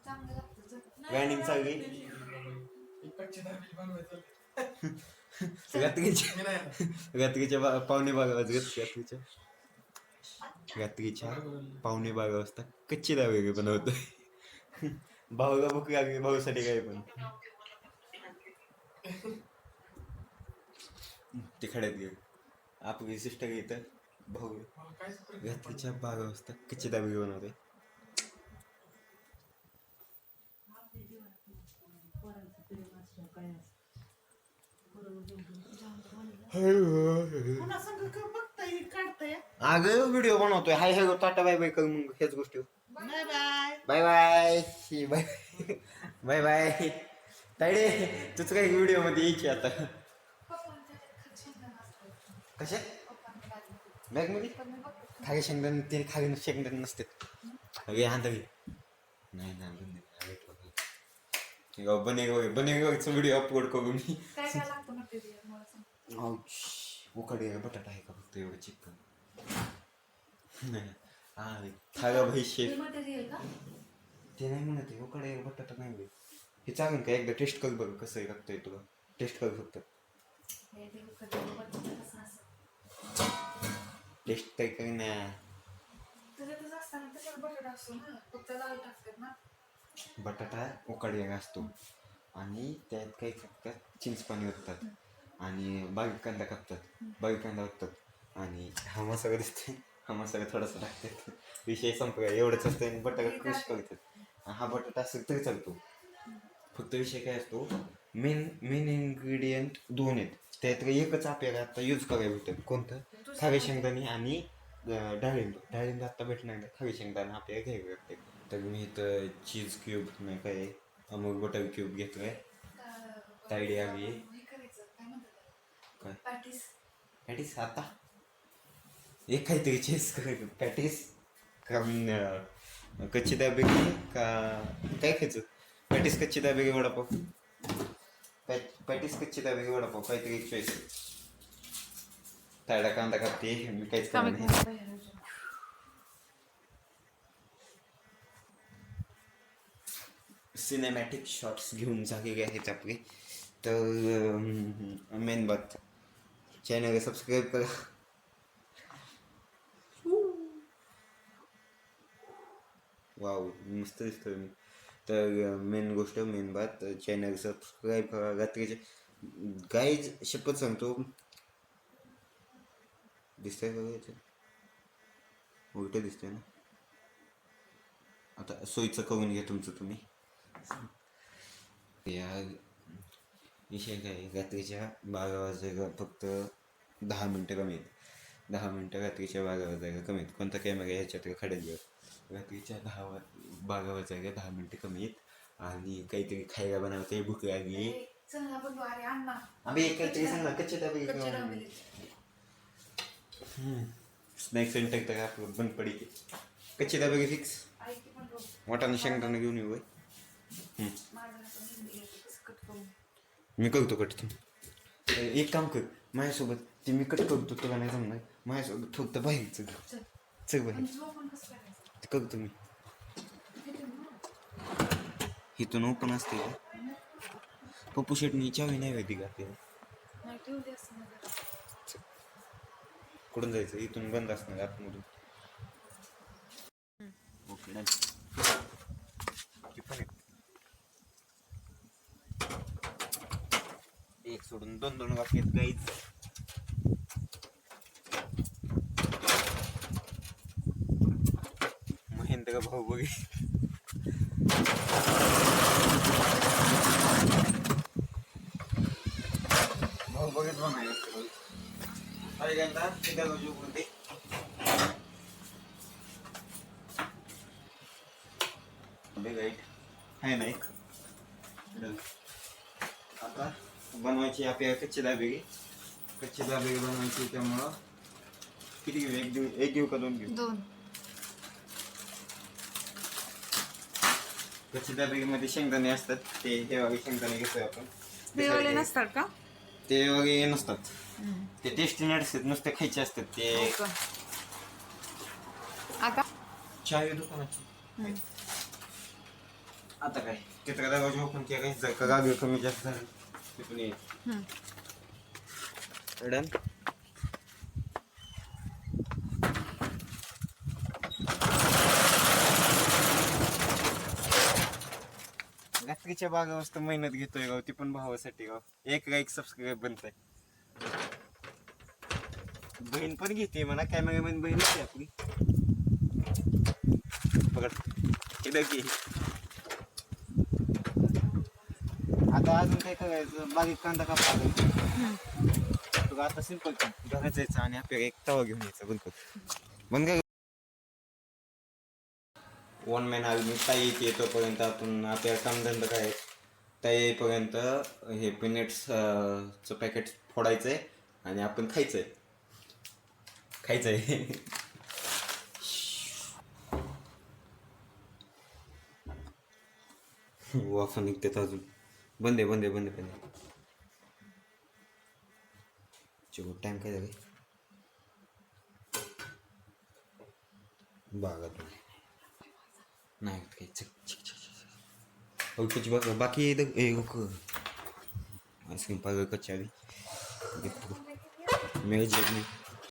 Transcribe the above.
Grinding चालली रात्रीच्या पावणे 12 वाजता रात्रीच्या पावणे 12 वाजता कच्ची डाळ वगैरे बनवतोय. भाऊला भूक लागली, भाऊसाठी काय पण ते खड्यात गेलं. आपली सिस्टर येतं भाऊ रात्रीच्या 12 वाजता कच्ची डाळ वगैरे बनवतोय. अगं व्हिडिओ बनवतोय. Hi hello tata bye bye कर मग ह्याच गोष्टी. Bye bye bye bye bye bye bye. तायडे तुझं काही व्हिडिओ मध्ये यायची आता. कशा बॅग मध्ये खागे शेंगदाणे ते खागे शेंगदाणे नसते. अगे हा तरी नाही ना बनेगावचा व्हिडिओ अपलोड करू मी. उकडे बटाटा आहे का फक्त एवढं चिकन. हा थागा भाई शेफ ते नाही म्हणत आहे. उकडे बटाटा नाही होईल हे चालेल का एकदा टेस्ट कर बघ कसं आहे लागतंय तुला. टेस्ट कर फक्त टेस्ट काही काही नाही. बटाटा उकडलेला असतो आणि त्यात काही टाकतात चिंचपाणी ओततात आणि बारीक कांदा कापतात बारीक कांदा ओततात आणि हा मसाला दिसते. हा मसाला थोडासा टाकतात. विषय संपला एवढंच असतं आणि बटाटा क्रश करतात. हा बटाटा असेल तरी चालतो. फक्त विषय काय असतो मेन इन्ग्रेडियंट 2 आहेत. त्यात एकच आपल्याला आता यूज करायला भेटतं. कोणतं खावे शेंगदाणे आणि डाळिंब आत्ता भेटणार नाही. खावे शेंगदाणे आपल्याला घ्यावे लागते. तर मी इथं चीज क्यूब नाही काय अमूल बटर क्यूब घेतोय. तायडी आली काय पॅटीस आता एक काहीतरी चीज पॅटीस का कच्ची दाबेगी का काय खायचं. पॅटीस कच्ची दाबेगी वडापाव पॅटीस कच्ची दाबेगी वडापाव काहीतरी एक चॉईस. तायडा कांदा कापते मी काहीच करणार नाही. सिनेमॅटिक शॉट्स घेऊन झालेले आहेत आपले. तर मेन बात चॅनल सबस्क्राईब करा. वाव मस्त दिसतोय मी. तर मेन गोष्ट मेन बात चॅनल सबस्क्राईब करा. रात्रीचे गाईज शपथ सांगतो दिसतंय का याचं उलट दिसतंय ना. आता सोयीचं करून घ्या तुमचं तुम्ही. या विषय काय रात्रीच्या 12 वाजायला फक्त 10 मिनटं कमी आहेत. 10 मिनटं रात्रीच्या 12 वाजायला कमी आहेत. कोणता कॅमेरा ह्याच्यात खड्यात रात्रीच्या 12 वाजायला 10 मिनटं कमी आहेत. आणि काहीतरी खायला बनवते भूक लागली. आम्ही काहीतरी सांग ना कच्चे दाबे स्नॅक्स सेंटर तर आपलं बंद पडी कच्चे दाबे फिक्स. वाटाणे शेंगदाणे घेऊन येऊ. मी करतो कट. एक काम कर माझ्यासोबत ते मी कट करतो तुला नाही जमणार. माझ्यासोबत फक्त बाहेरचं चल बाहेर ते करतो मी. इथून ओपन असते का पप्पू शेटनी चावी नाही होती का आपल्याला. कुठून जायचं इथून बंद असणार आतमधून. ओके एक सोडून 2 वाक्य आहेत गाईज. महेंद्र भाऊ बघे भाऊ बघत बनायला आहे ना एक. आता बनवायची आपल्याला कच्ची दाबेगी बनवायची. त्यामुळं किती घेऊ एक घेऊ का 2 घेऊ. 2 कच्ची दाबेगीमध्ये शेंगदाणे असतात. ते हे वगैरे शेंगदाणे घेतोय आपण. ते नसतात का ते वगैरे नसतात. ते टेस्टी नसतात नुसते खायचे असतात ते. आता चाय दुकानाची आता काय चित्र दरवाजा ओपन केला जर का गावी कमी जास्त झाली तिथून ये डन. रात्रीच्या बागा वाजता मेहनत घेतोय गाव ती पण भावासाठी गाव एक सबस्क्राईब बनतंय. बहीण पण घेते म्हणा कॅमेरामॅन बहीण आहे आपली. पकड की आता अजून काय करायचं बारीक कांदा कापायचा आता सिंपल घरात जायचं आणि आपल्याला एक तवा घेऊन यायचा बंद कर. वन मॅन आर्मी ताई येतोपर्यंत आपण आपल्या कामधंदा काय ताई येईपर्यंत हे पिनेट्सचं पॅकेट फोडायचंय आणि आपण खायचंय. वाफा निघतात अजून. बंद आहे टाइम काय झालं बागात नाही काही कच्ची बाकी आईस्क्रीम पाहिजे कच्ची आधी मेळ जेवणी